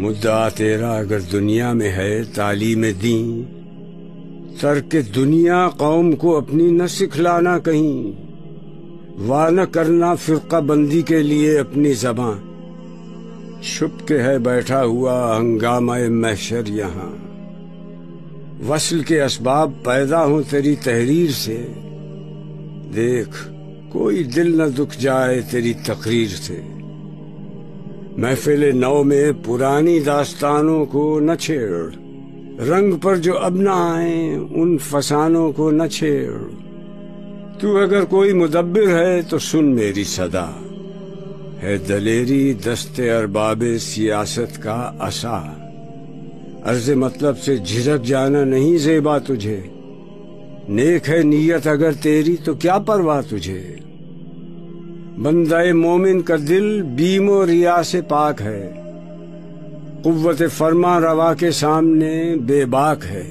مدعا تیرا اگر دنیا میں ہے تعلیم دین، ترک دنیا قوم کو اپنی نہ سکھلانا کہیں، وا نہ کرنا فرقہ بندی کے لیے اپنی زباں، چھپ کے ہے بیٹھا ہوا ہنگامہ محشر یہاں، وصل کے اسباب پیدا ہوں تیری تحریر سے، دیکھ کوئی دل نہ دکھ جائے تیری تقریر سے، محفل نو میں پرانی داستانوں کو نہ چھیڑ، رنگ پر جو اب نہ آئیں ان فسانوں کو نہ چھیڑ، تو اگر کوئی مدبر ہے تو سن میری صدا، ہے دلیری دست ارباب سیاست کا عصا، عرض مطلب سے جھجک جانا نہیں زیبا تجھے، نیک ہے نیت اگر تیری تو کیا پرواہ تجھے، بندہ مومن کا دل بیم و ریا سے پاک ہے، قوت فرما روا کے سامنے بے باک ہے۔